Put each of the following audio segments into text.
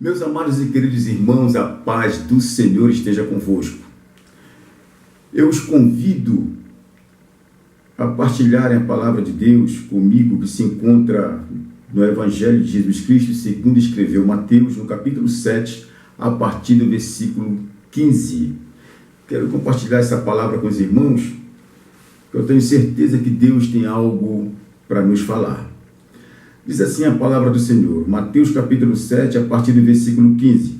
Meus amados e queridos irmãos, a paz do Senhor esteja convosco. Eu os convido a partilharem a palavra de Deus comigo, que se encontra no Evangelho de Jesus Cristo, segundo escreveu Mateus, no capítulo 7, a partir do versículo 15. Quero compartilhar essa palavra com os irmãos, porque eu tenho certeza que Deus tem algo para nos falar. Diz assim a palavra do Senhor, Mateus capítulo 7, a partir do versículo 15.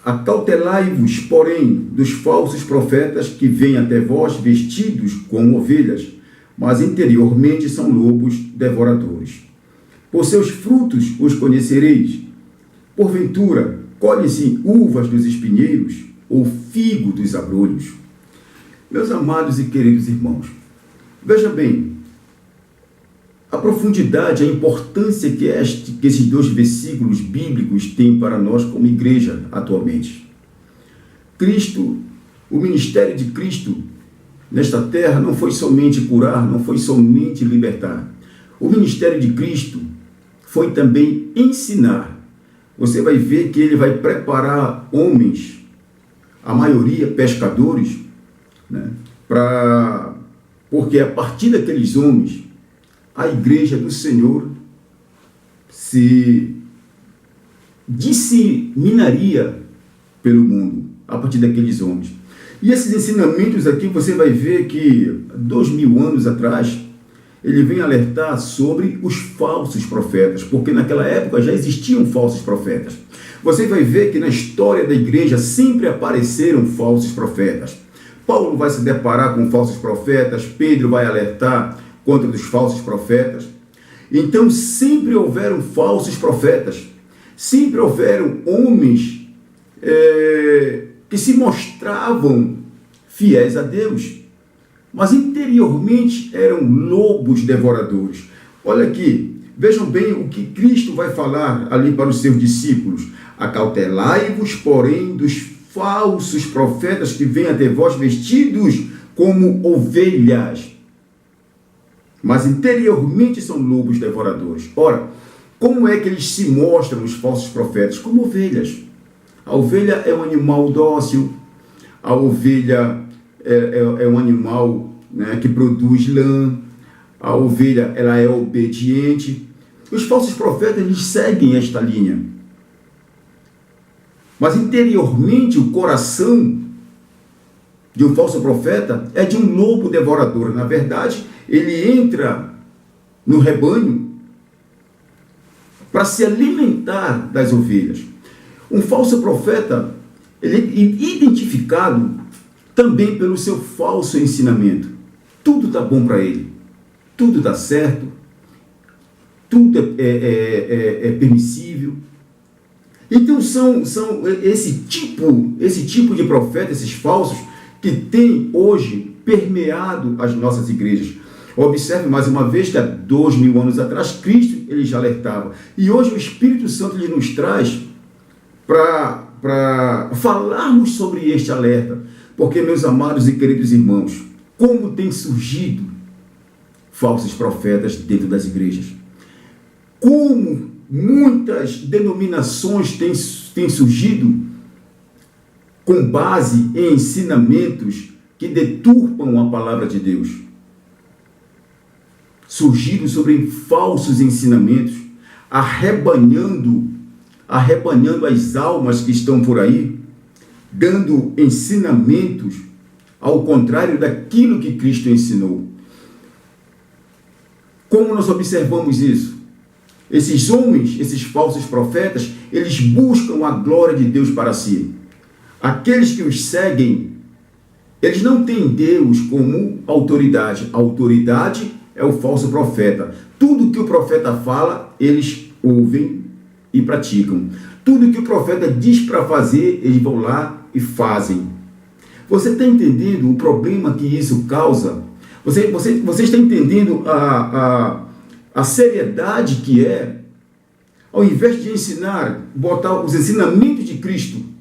Acautelai-vos, porém, dos falsos profetas que vêm até vós vestidos como ovelhas, mas interiormente são lobos devoradores. Por seus frutos os conhecereis. Porventura, colhem-se uvas dos espinheiros ou figo dos abrolhos? Meus amados e queridos irmãos, veja bem, a profundidade, a importância que esses dois versículos bíblicos têm para nós como igreja atualmente. Cristo, o ministério de Cristo nesta terra não foi somente curar, não foi somente libertar. O ministério de Cristo foi também ensinar. Você vai ver que ele vai preparar homens, a maioria pescadores, né, porque a partir daqueles homens, a igreja do Senhor se disseminaria pelo mundo, a partir daqueles homens. E esses ensinamentos aqui, você vai ver que 2000 anos atrás, ele vem alertar sobre os falsos profetas, porque naquela época já existiam falsos profetas. Você vai ver que na história da igreja sempre apareceram falsos profetas. Paulo vai se deparar com falsos profetas, Pedro vai alertar contra os falsos profetas. Então sempre houveram falsos profetas, sempre houveram homens que se mostravam fiéis a Deus, mas interiormente eram lobos devoradores. Olha aqui, vejam bem o que Cristo vai falar ali para os seus discípulos. Acautelai-vos, porém, dos falsos profetas que vêm até vós vestidos como ovelhas, mas interiormente são lobos devoradores. Ora, como é que eles se mostram, os falsos profetas? Como ovelhas. A ovelha é um animal dócil, a ovelha é um animal, né, que produz lã, a ovelha ela é obediente. Os falsos profetas eles seguem esta linha. Mas interiormente o coração de um falso profeta é de um lobo devorador. Na verdade, ele entra no rebanho para se alimentar das ovelhas. Um falso profeta, ele é identificado também pelo seu falso ensinamento. Tudo está bom para ele, tudo está certo, tudo é permissível. Então são esse tipo de profeta, esses falsos, que tem hoje permeado as nossas igrejas. Observe mais uma vez que há 2000 anos atrás, Cristo ele já alertava. E hoje o Espírito Santo ele nos traz para falarmos sobre este alerta. Porque, meus amados e queridos irmãos, como tem surgido falsos profetas dentro das igrejas. Como muitas denominações têm surgido com base em ensinamentos que deturpam a palavra de Deus. Surgiram sobre falsos ensinamentos, arrebanhando as almas que estão por aí, dando ensinamentos ao contrário daquilo que Cristo ensinou. Como nós observamos isso? Esses homens, esses falsos profetas, eles buscam a glória de Deus para si. Aqueles que os seguem, eles não têm Deus como autoridade. A autoridade é o falso profeta. Tudo que o profeta fala, eles ouvem e praticam. Tudo que o profeta diz para fazer, eles vão lá e fazem. Você está entendendo o problema que isso causa? Você está entendendo a seriedade que é? Ao invés de ensinar, botar os ensinamentos de Cristo,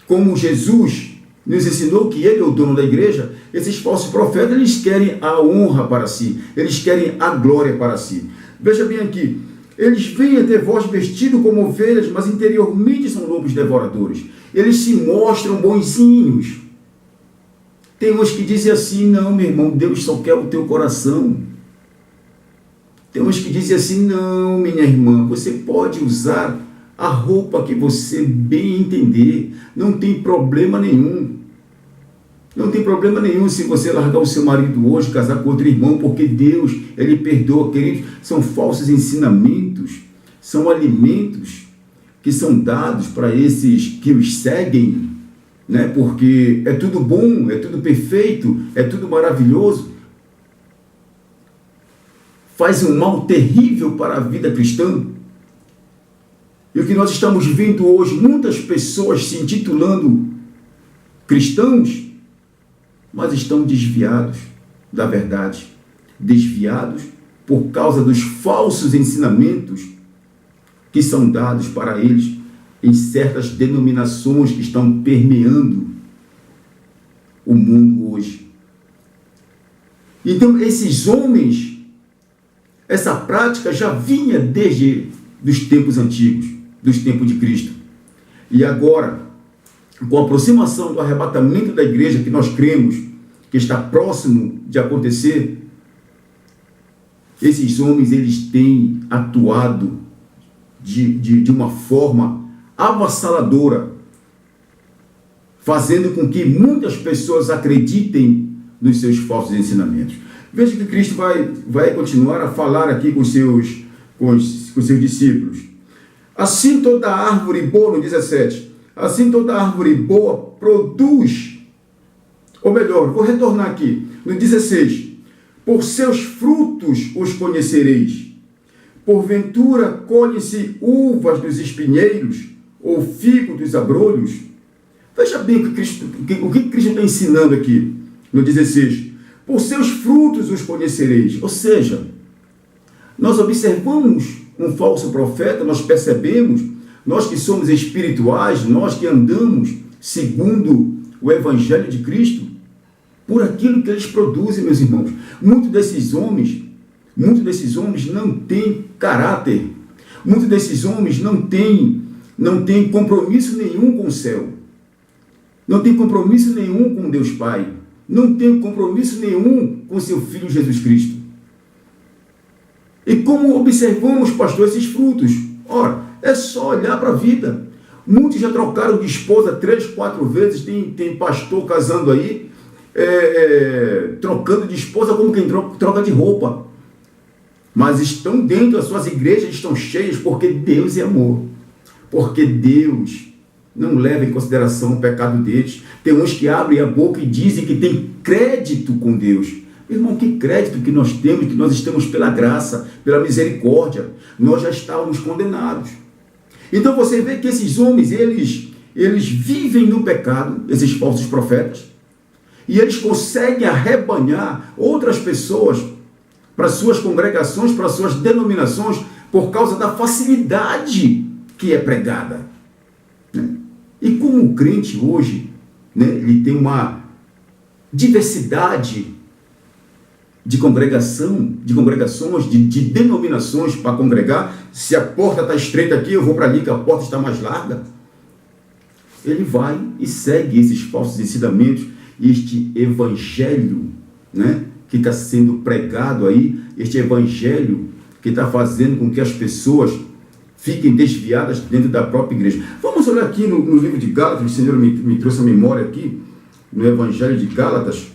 como Jesus nos ensinou que ele é o dono da igreja, esses falsos profetas, eles querem a honra para si, eles querem a glória para si. Veja bem aqui, Eles vêm até vós vestidos como ovelhas, mas interiormente são lobos devoradores. Eles se mostram bonzinhos. Tem uns que dizem assim: não, meu irmão, Deus só quer o teu coração. Tem uns que dizem assim: não, minha irmã, você pode usar a roupa que você bem entender. Não tem problema nenhum. Não tem problema nenhum se você largar o seu marido hoje, casar com outro irmão, porque Deus, Ele perdoa, queridos. São falsos ensinamentos, são alimentos que são dados para esses que os seguem, né? Porque é tudo bom, é tudo perfeito, é tudo maravilhoso. Faz um mal terrível para a vida cristã. E o que nós estamos vendo hoje, muitas pessoas se intitulando cristãos, mas estão desviados da verdade, desviados por causa dos falsos ensinamentos que são dados para eles em certas denominações que estão permeando o mundo hoje. Então, esses homens, essa prática já vinha desde os tempos antigos, dos tempos de Cristo. E agora, com a aproximação do arrebatamento da igreja, que nós cremos que está próximo de acontecer, esses homens, eles têm atuado de uma forma avassaladora, fazendo com que muitas pessoas acreditem nos seus falsos ensinamentos. Veja que Cristo vai continuar a falar aqui com os seus discípulos. Assim toda árvore boa, no 17, assim toda árvore boa produz, ou melhor, vou retornar aqui, no 16, por seus frutos os conhecereis. Porventura colhem-se uvas dos espinheiros, ou figo dos abrolhos? Veja bem o que Cristo está ensinando aqui, no 16. Por seus frutos os conhecereis. Ou seja, nós observamos um falso profeta, nós percebemos, nós que somos espirituais, nós que andamos segundo o Evangelho de Cristo, por aquilo que eles produzem, meus irmãos. Muitos desses homens não têm caráter. Muitos desses homens não têm compromisso nenhum com o céu. Não tem compromisso nenhum com Deus Pai. Não tem compromisso nenhum com seu Filho Jesus Cristo. E como observamos, pastor, esses frutos? Ora, é só olhar para a vida. Muitos já trocaram de esposa 3, 4 vezes. Tem pastor casando aí, trocando de esposa como quem troca de roupa. Mas estão dentro das suas igrejas, estão cheias, porque Deus é amor. Porque Deus não leva em consideração o pecado deles. Tem uns que abrem a boca e dizem que tem crédito com Deus. Meu irmão, que crédito que nós temos, que nós estamos pela graça, pela misericórdia. Nós já estávamos condenados. Então você vê que esses homens, eles vivem no pecado, esses falsos profetas, e eles conseguem arrebanhar outras pessoas para suas congregações, para suas denominações, por causa da facilidade que é pregada. E como o crente hoje, ele tem uma diversidade de congregações, de denominações para congregar. Se a porta está estreita aqui, eu vou para ali, que a porta está mais larga. Ele vai e segue esses falsos ensinamentos, este evangelho, que está sendo pregado aí, este evangelho que está fazendo com que as pessoas fiquem desviadas dentro da própria igreja. Vamos olhar aqui no livro de Gálatas. O Senhor me trouxe a memória aqui, no evangelho de Gálatas.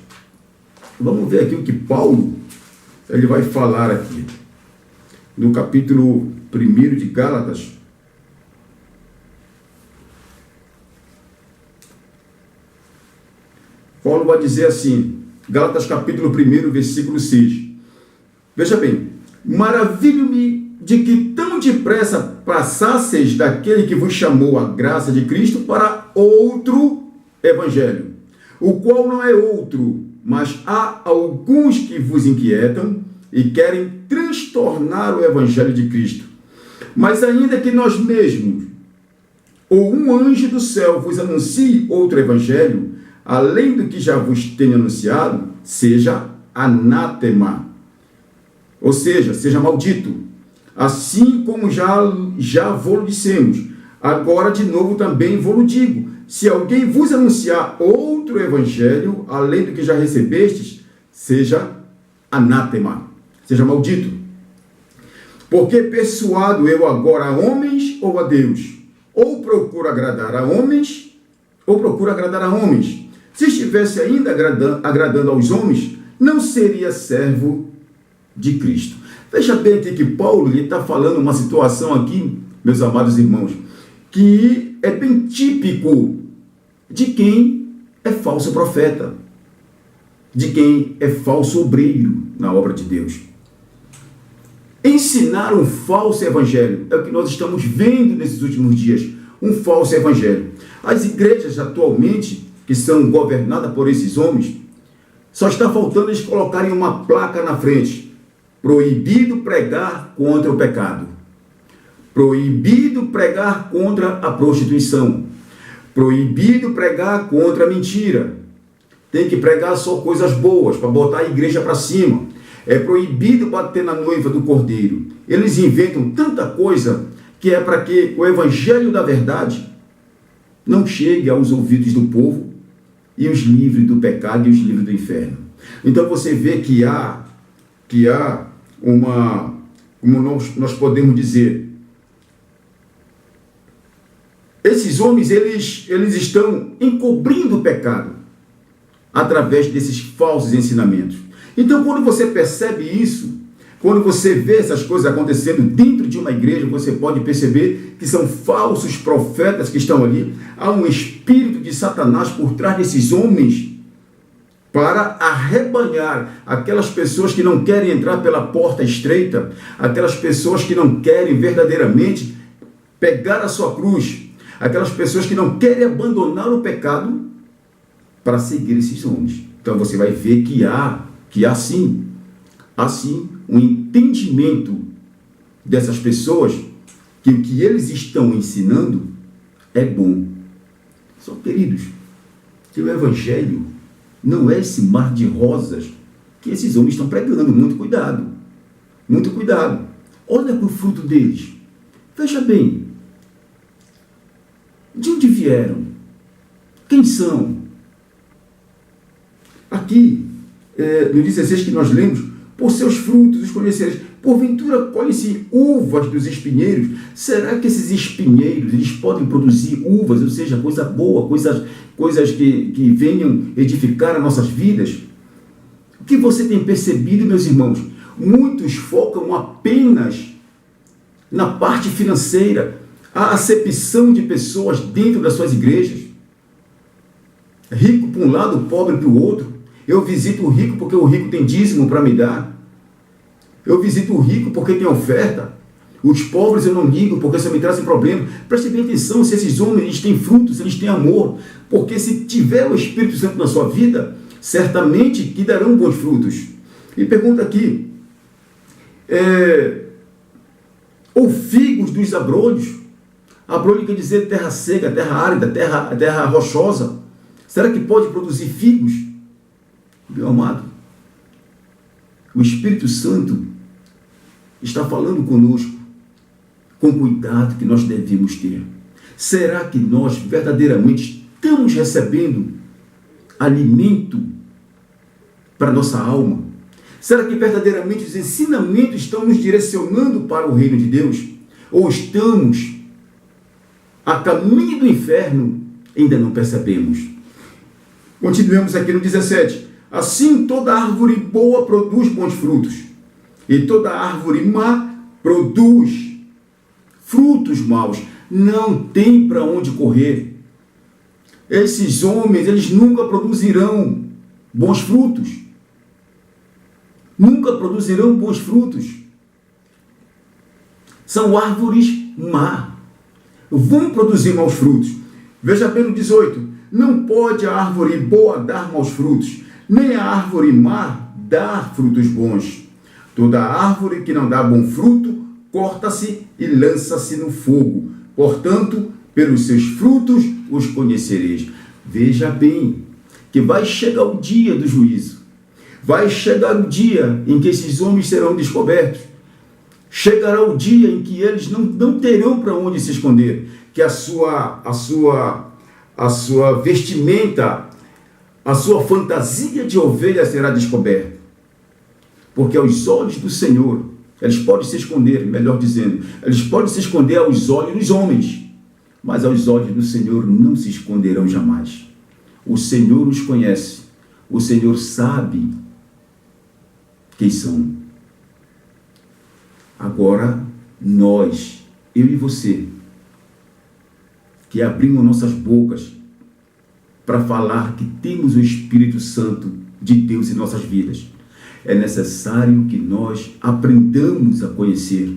Vamos ver aqui o que Paulo ele vai falar aqui, no capítulo 1 de Gálatas. Paulo vai dizer assim, Gálatas capítulo 1, versículo 6. Veja bem: maravilho-me de que tão depressa passasseis daquele que vos chamou a graça de Cristo para outro evangelho, o qual não é outro, mas há alguns que vos inquietam e querem transtornar o evangelho de Cristo. Mas ainda que nós mesmos, ou um anjo do céu vos anuncie outro evangelho, além do que já vos tenho anunciado, seja anátema, ou seja maldito. Assim como já vos dissemos, agora de novo também vos digo, se alguém vos anunciar outro evangelho, além do que já recebestes, seja anátema, seja maldito. Porque persuado eu agora a homens ou a Deus? Ou procuro agradar a homens, ou procuro agradar a homens. Se estivesse ainda agradando aos homens, não seria servo de Cristo. Veja bem aqui que Paulo está falando uma situação aqui, meus amados irmãos, que é bem típico de quem é falso profeta, de quem é falso obreiro na obra de Deus. Ensinar um falso evangelho é o que nós estamos vendo nesses últimos dias, um falso evangelho. As igrejas atualmente, que são governadas por esses homens, só está faltando eles colocarem uma placa na frente: proibido pregar contra o pecado, proibido pregar contra a prostituição, proibido pregar contra a mentira. Tem que pregar só coisas boas, para botar a igreja para cima. É proibido bater na noiva do cordeiro. Eles inventam tanta coisa que é para que o evangelho da verdade não chegue aos ouvidos do povo e os livre do pecado e os livre do inferno. Então você vê que há uma, como nós podemos dizer, esses homens, eles estão encobrindo o pecado através desses falsos ensinamentos. Então, quando você percebe isso, quando você vê essas coisas acontecendo dentro de uma igreja, você pode perceber que são falsos profetas que estão ali. Há um espírito de Satanás por trás desses homens para arrebanhar aquelas pessoas que não querem entrar pela porta estreita, aquelas pessoas que não querem verdadeiramente pegar a sua cruz, aquelas pessoas que não querem abandonar o pecado para seguir esses homens. Então você vai ver que há sim um entendimento dessas pessoas que o que eles estão ensinando é bom. Só, queridos, que o evangelho não é esse mar de rosas que esses homens estão pregando. Muito cuidado, muito cuidado. Olha para o fruto deles. Veja bem, de onde vieram? Quem são? Aqui, no 16 que nós lemos, por seus frutos os conhecereis. Porventura colhem-se uvas dos espinheiros. Será que esses espinheiros eles podem produzir uvas, ou seja, coisa boa, coisas que venham edificar as nossas vidas? O que você tem percebido, meus irmãos? Muitos focam apenas na parte financeira, a acepção de pessoas dentro das suas igrejas. Rico para um lado, pobre para o outro. Eu visito o rico porque o rico tem dízimo para me dar. Eu visito o rico porque tem oferta. Os pobres eu não ligo porque só me trazem problema. Preste bem atenção se esses homens eles têm frutos, eles têm amor. Porque se tiver o Espírito Santo na sua vida, certamente que darão bons frutos. E pergunta aqui, ou figos dos abrolhos? Abrolho quer dizer terra seca, terra árida, terra rochosa. Será que pode produzir figos? Meu amado, o Espírito Santo está falando conosco com cuidado que nós devemos ter. Será que nós verdadeiramente estamos recebendo alimento para nossa alma? Será que verdadeiramente os ensinamentos estão nos direcionando para o reino de Deus? Ou estamos a caminho do inferno e ainda não percebemos? Continuemos aqui no 17. Assim toda árvore boa produz bons frutos, e toda árvore má produz frutos maus. Não tem para onde correr. Esses homens, eles nunca produzirão bons frutos. Nunca produzirão bons frutos. São árvores má. Vão produzir maus frutos. Veja bem no 18. Não pode a árvore boa dar maus frutos, nem a árvore má dar frutos bons. Toda árvore que não dá bom fruto, corta-se e lança-se no fogo. Portanto, pelos seus frutos os conhecereis. Veja bem, que vai chegar o dia do juízo. Vai chegar o dia em que esses homens serão descobertos. Chegará o dia em que eles não terão para onde se esconder, que a sua vestimenta, a sua fantasia de ovelha será descoberta. Porque aos olhos do Senhor, eles podem se esconder, melhor dizendo, eles podem se esconder aos olhos dos homens, mas aos olhos do Senhor não se esconderão jamais. O Senhor os conhece, o Senhor sabe quem são. Agora, nós, eu e você, que abrimos nossas bocas para falar que temos o Espírito Santo de Deus em nossas vidas, é necessário que nós aprendamos a conhecer,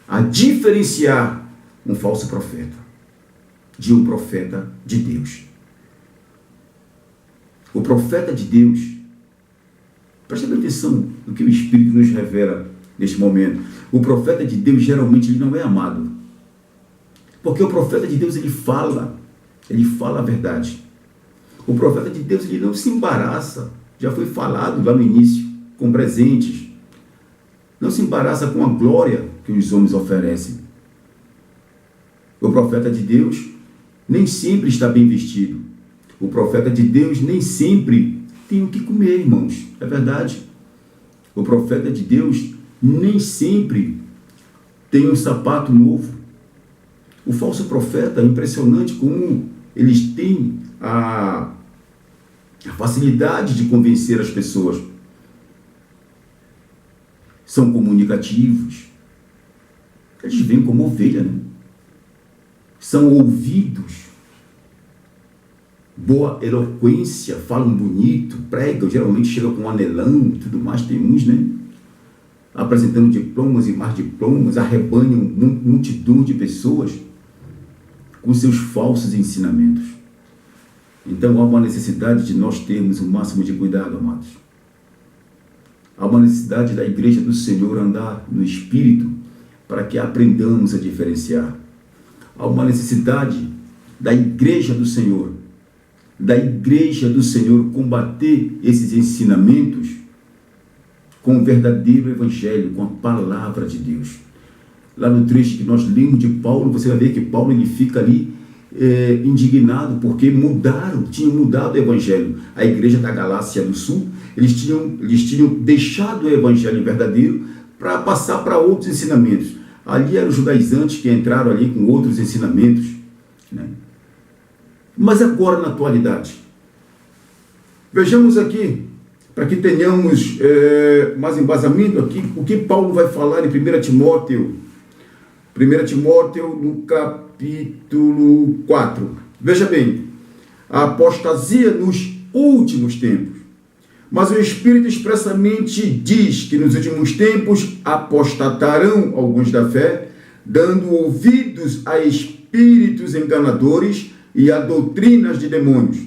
a diferenciar um falso profeta de um profeta de Deus. O profeta de Deus, preste atenção no que o Espírito nos revela neste momento. O profeta de Deus geralmente ele não é amado, porque o profeta de Deus ele fala a verdade. O profeta de Deus ele não se embaraça, já foi falado lá no início, com presentes, não se embaraça com a glória que os homens oferecem. O profeta de Deus nem sempre está bem vestido. O profeta de Deus nem sempre tem o que comer, irmãos, é verdade. O profeta de Deus nem sempre tem um sapato novo. O falso profeta, é impressionante como eles têm a facilidade de convencer as pessoas. São comunicativos. Eles vêm como ovelha, né? São ouvidos. Boa eloquência, falam bonito, pregam, geralmente chegam com um anelão e tudo mais, tem uns, né? Apresentando diplomas e mais diplomas, arrebanham multidão de pessoas com seus falsos ensinamentos. Então há uma necessidade de nós termos o máximo de cuidado, amados. Há uma necessidade da igreja do Senhor andar no Espírito para que aprendamos a diferenciar. Há uma necessidade da igreja do Senhor combater esses ensinamentos com o verdadeiro evangelho, com a palavra de Deus. Lá no trecho que nós lemos de Paulo, você vai ver que Paulo ele fica ali indignado porque tinham mudado o evangelho. A igreja da Galácia do Sul, eles tinham deixado o evangelho verdadeiro para passar para outros ensinamentos. Ali eram os judaizantes que entraram ali com outros ensinamentos, né? Mas agora na atualidade, vejamos aqui, para que tenhamos mais embasamento aqui, o que Paulo vai falar em 1 Timóteo no capítulo 4. Veja bem, a apostasia nos últimos tempos. Mas o Espírito expressamente diz que nos últimos tempos apostatarão alguns da fé, dando ouvidos a espíritos enganadores e a doutrinas de demônios,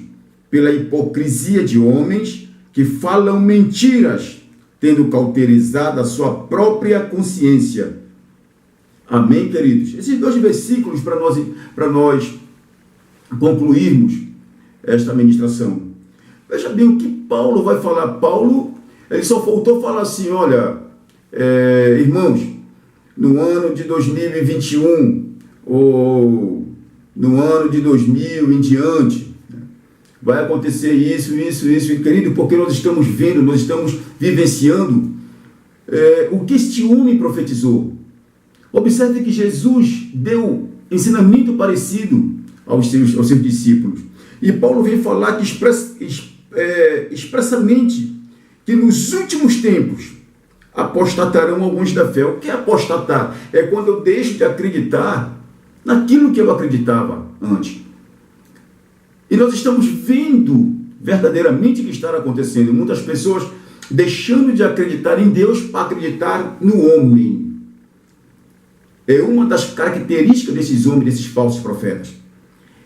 pela hipocrisia de homens que falam mentiras, tendo cauterizado a sua própria consciência. Amém, queridos? Esses dois versículos para nós concluirmos esta ministração. Veja bem o que Paulo vai falar. Paulo, ele só faltou falar assim, olha, irmãos, no ano de 2021, ou no ano de 2000 em diante, vai acontecer isso, e querido, porque nós estamos vendo, nós estamos vivenciando o que este homem profetizou. Observe que Jesus deu ensinamento parecido aos seus discípulos. E Paulo vem falar que expressamente que nos últimos tempos apostatarão alguns da fé. O que é apostatar? É quando eu deixo de acreditar naquilo que eu acreditava antes. E nós estamos vendo verdadeiramente o que está acontecendo. Muitas pessoas deixando de acreditar em Deus para acreditar no homem. É uma das características desses homens, desses falsos profetas.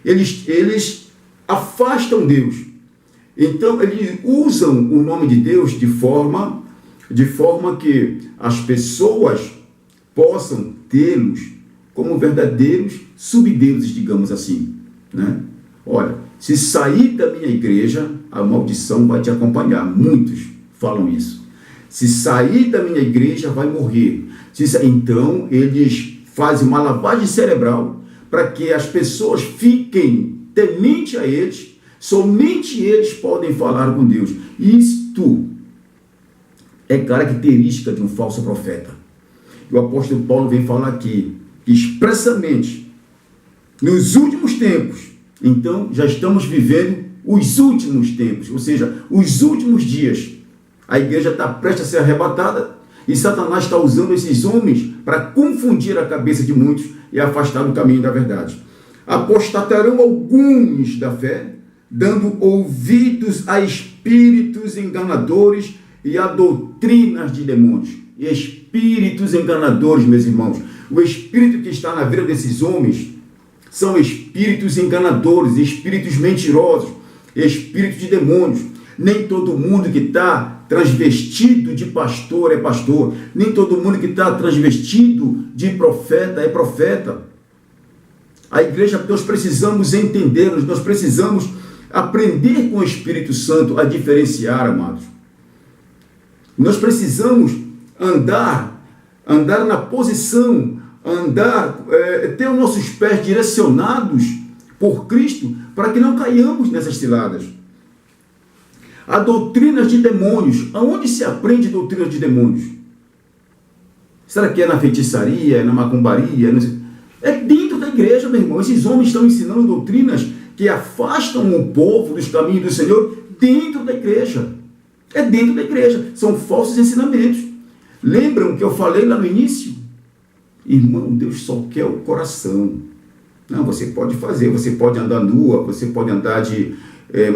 Eles afastam Deus. Então, eles usam o nome de Deus de forma que as pessoas possam tê-los como verdadeiros subdeuses, digamos assim, né? Olha, se sair da minha igreja, a maldição vai te acompanhar. Muitos falam isso. Se sair da minha igreja, vai morrer. Então, eles fazem uma lavagem cerebral para que as pessoas fiquem temente a eles. Somente eles podem falar com Deus. Isto é característica de um falso profeta. O apóstolo Paulo vem falar aqui, expressamente, nos últimos tempos. Então, já estamos vivendo os últimos tempos, ou seja, os últimos dias. A igreja está prestes a ser arrebatada e Satanás está usando esses homens para confundir a cabeça de muitos e afastar do caminho da verdade. Apostatarão alguns da fé, dando ouvidos a espíritos enganadores e a doutrinas de demônios. Espíritos enganadores, meus irmãos. O espírito que está na vida desses homens são espíritos enganadores, espíritos mentirosos, espíritos de demônios. Nem todo mundo que está transvestido de pastor é pastor. Nem todo mundo que está transvestido de profeta é profeta. A igreja, nós precisamos entender, nós precisamos aprender com o Espírito Santo a diferenciar, amados. Nós precisamos andar na posição, ter os nossos pés direcionados por Cristo, para que não caiamos nessas ciladas. A doutrina de demônios. Aonde se aprende doutrina de demônios? Será que é na feitiçaria, é na macumbaria? É dentro da igreja, meu irmão. Esses homens estão ensinando doutrinas que afastam o povo dos caminhos do Senhor dentro da igreja. É dentro da igreja. São falsos ensinamentos. Lembram que eu falei lá no início? Irmão, Deus só quer o coração. Não, você pode fazer, você pode andar nua, você pode andar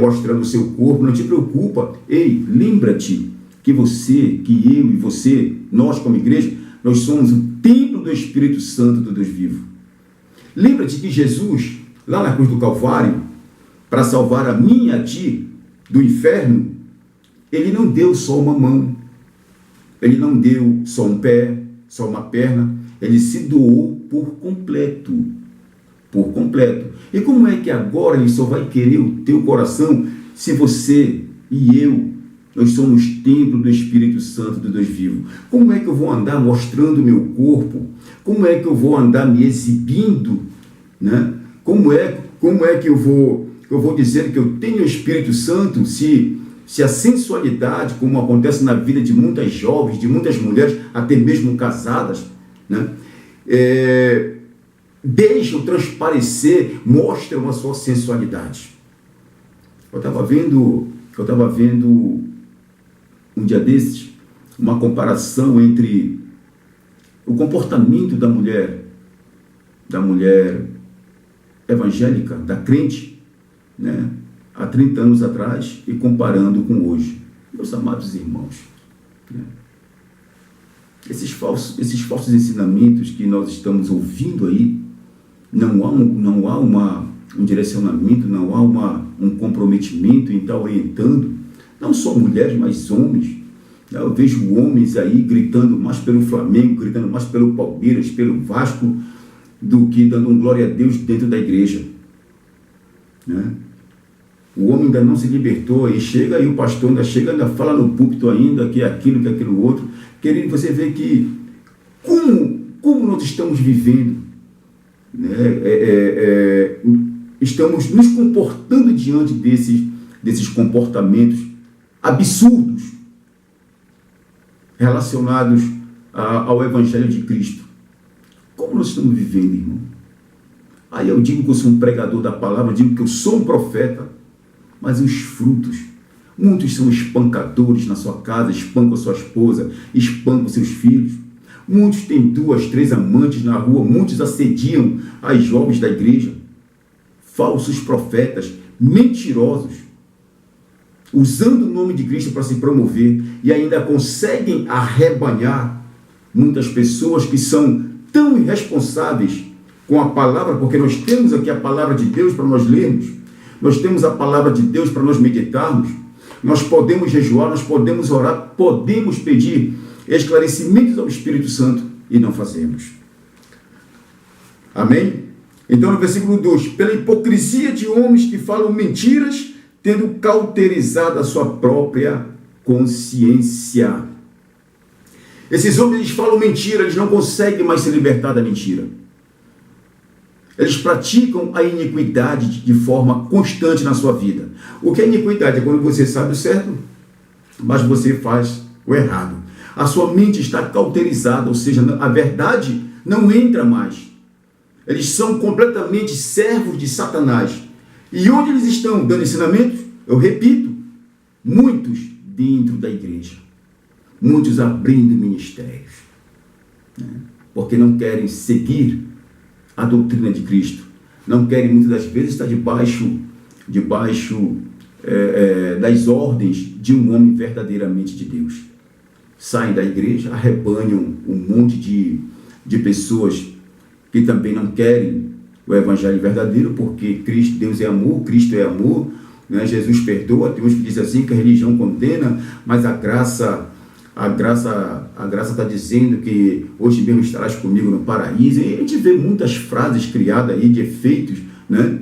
mostrando o seu corpo, não te preocupa. Ei, lembra-te que você, que eu e você, nós como igreja, nós somos o templo do Espírito Santo do Deus vivo. Lembra-te que Jesus, lá na cruz do Calvário, para salvar a mim e a ti do inferno, ele não deu só uma mão, ele não deu só um pé, só uma perna, ele se doou por completo. Por completo. E como é que agora ele só vai querer o teu coração se você e eu, nós somos templo do Espírito Santo do Deus vivo? Como é que eu vou andar mostrando o meu corpo? Como é que eu vou andar me exibindo? Né? Como é que eu vou dizer que eu tenho o Espírito Santo se a sensualidade, como acontece na vida de muitas jovens, de muitas mulheres, até mesmo casadas, né? Deixam transparecer, mostram a sua sensualidade. Eu estava vendo um dia desses uma comparação entre o comportamento da mulher evangélica, da crente, né, há 30 anos atrás e comparando com hoje. Meus amados irmãos, né, esses falsos ensinamentos que nós estamos ouvindo aí, não há um direcionamento, não há um comprometimento em estar orientando, não só mulheres, mas homens. Eu vejo homens aí gritando mais pelo Flamengo, gritando mais pelo Palmeiras, pelo Vasco, do que dando um glória a Deus dentro da igreja. Né? O homem ainda não se libertou, e chega aí o pastor ainda fala no púlpito ainda, que é aquilo, que é aquilo outro. Querido, você vê que como nós estamos vivendo, né? Estamos nos comportando diante desses comportamentos absurdos relacionados ao Evangelho de Cristo. Como nós estamos vivendo, irmão? Aí eu digo que eu sou um pregador da palavra, eu digo que eu sou um profeta, mas os frutos, muitos são espancadores na sua casa, espancam a sua esposa, espancam seus filhos. Muitos têm 2, 3 amantes na rua, muitos assediam as jovens da igreja. Falsos profetas, mentirosos, usando o nome de Cristo para se promover e ainda conseguem arrebanhar muitas pessoas que são tão irresponsáveis com a palavra, porque nós temos aqui a palavra de Deus para nós lermos, nós temos a palavra de Deus para nós meditarmos, nós podemos jejuar, nós podemos orar, podemos pedir esclarecimentos ao Espírito Santo e não fazemos. Amém? Então, no versículo 2, pela hipocrisia de homens que falam mentiras, tendo cauterizado a sua própria consciência. Esses homens, eles falam mentira, eles não conseguem mais se libertar da mentira. Eles praticam a iniquidade de forma constante na sua vida. O que é iniquidade? É quando você sabe o certo, mas você faz o errado. A sua mente está cauterizada, ou seja, a verdade não entra mais. Eles são completamente servos de Satanás. E onde eles estão dando ensinamentos? Eu repito, muitos dentro da igreja. Muitos abrindo ministérios. Porque não querem seguir a doutrina de Cristo. Não querem, muitas das vezes, estar debaixo das ordens de um homem verdadeiramente de Deus. Saem da igreja, arrebanham um monte de pessoas que também não querem o evangelho verdadeiro, porque Deus é amor, Cristo é amor, né? Jesus perdoa. Tem uns que dizem assim que a religião condena, mas a graça está dizendo que hoje mesmo estarás comigo no paraíso. E a gente vê muitas frases criadas aí de efeitos, né?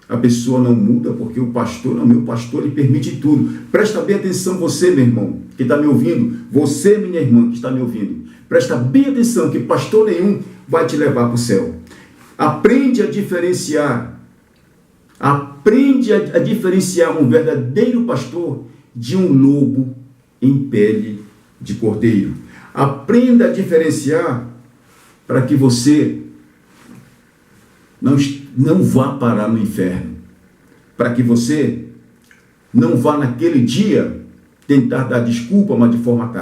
A pessoa não muda porque o pastor, não, meu pastor, ele permite tudo. Presta bem atenção, você, meu irmão, que está me ouvindo, você, minha irmã, que está me ouvindo, presta bem atenção, que pastor nenhum vai te levar para o céu. Aprende a diferenciar um verdadeiro pastor de um lobo em pele de cordeiro. Aprenda a diferenciar para que você não vá parar no inferno, para que você não vá naquele dia tentar dar desculpa, mas de forma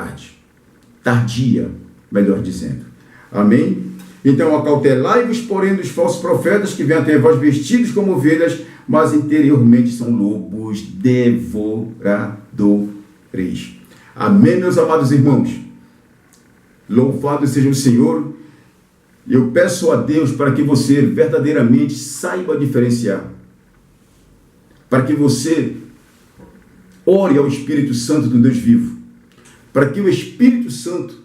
tardia, melhor dizendo. Amém? Então, acautelai-vos, porém, dos falsos profetas que vêm até vós vestidos como ovelhas, mas interiormente são lobos devoradores. Amém, meus amados irmãos? Louvado seja o Senhor. Eu peço a Deus para que você verdadeiramente saiba diferenciar, para que você ore ao Espírito Santo do Deus vivo, para que o Espírito Santo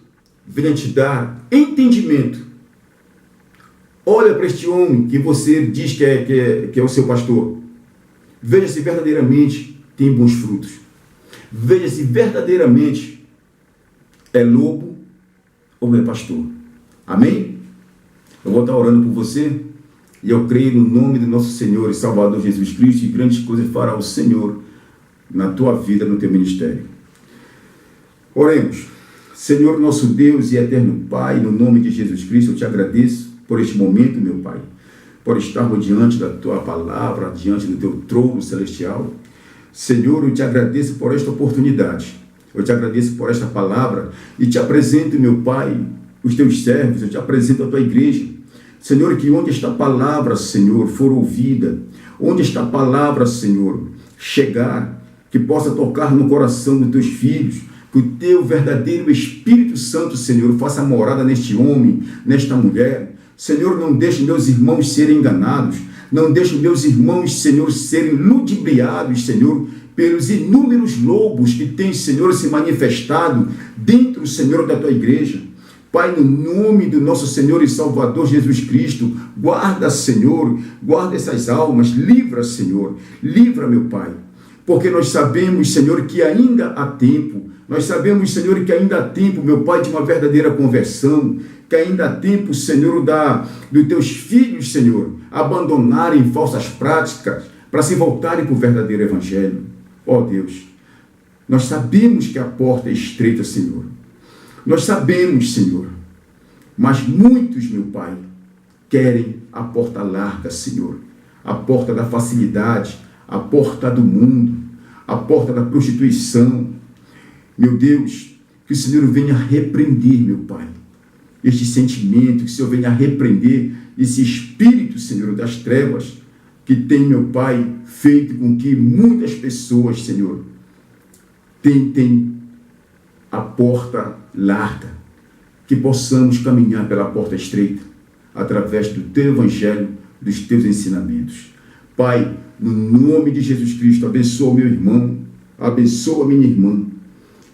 venha te dar entendimento. Olha para este homem que você diz que é o seu pastor. Veja se verdadeiramente tem bons frutos. Veja se verdadeiramente é lobo ou é pastor. Amém? Eu vou estar orando por você e eu creio no nome do nosso Senhor e Salvador Jesus Cristo, e grandes coisas fará o Senhor na tua vida, no teu ministério. Oremos. Senhor, nosso Deus e eterno Pai, no nome de Jesus Cristo, eu te agradeço por este momento, meu Pai, por estarmos diante da tua palavra, diante do teu trono celestial. Senhor, eu te agradeço por esta oportunidade. Eu te agradeço por esta palavra e te apresento, meu Pai, os teus servos, eu te apresento a tua igreja. Senhor, que onde esta palavra, Senhor, for ouvida, onde esta palavra, Senhor, chegar, que possa tocar no coração dos teus filhos, que o teu verdadeiro Espírito Santo, Senhor, faça morada neste homem, nesta mulher. Senhor, não deixe meus irmãos serem enganados, não deixe meus irmãos, Senhor, serem ludibriados, Senhor, pelos inúmeros lobos que têm, Senhor, se manifestado dentro, Senhor, da tua igreja. Pai, no nome do nosso Senhor e Salvador Jesus Cristo, guarda, Senhor, guarda essas almas, livra, Senhor, livra, meu Pai, porque nós sabemos, Senhor, que ainda há tempo, nós sabemos, Senhor, que ainda há tempo, meu Pai, de uma verdadeira conversão, que ainda há tempo, Senhor, dos teus filhos, Senhor, abandonarem falsas práticas para se voltarem para o verdadeiro evangelho. Ó Deus, nós sabemos que a porta é estreita, Senhor. Nós sabemos, Senhor, mas muitos, meu Pai, querem a porta larga, Senhor, a porta da facilidade, a porta do mundo, a porta da prostituição. Meu Deus, que o Senhor venha repreender, meu Pai, este sentimento, que o Senhor venha repreender esse espírito, Senhor, das trevas, que tem, meu Pai, feito com que muitas pessoas, Senhor, tentem a porta larga, que possamos caminhar pela porta estreita, através do teu evangelho, dos teus ensinamentos. Pai, no nome de Jesus Cristo, abençoa meu irmão, abençoa minha irmã,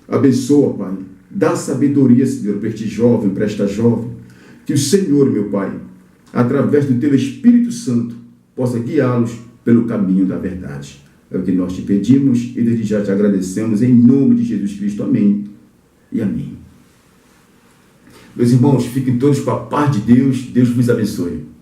abençoa, Pai, dá sabedoria, Senhor, para este jovem, para esta jovem, que o Senhor, meu Pai, através do teu Espírito Santo, possa guiá-los pelo caminho da verdade. É o que nós te pedimos e desde já te agradecemos, em nome de Jesus Cristo. Amém e amém. Meus irmãos, fiquem todos com a paz de Deus. Deus vos abençoe.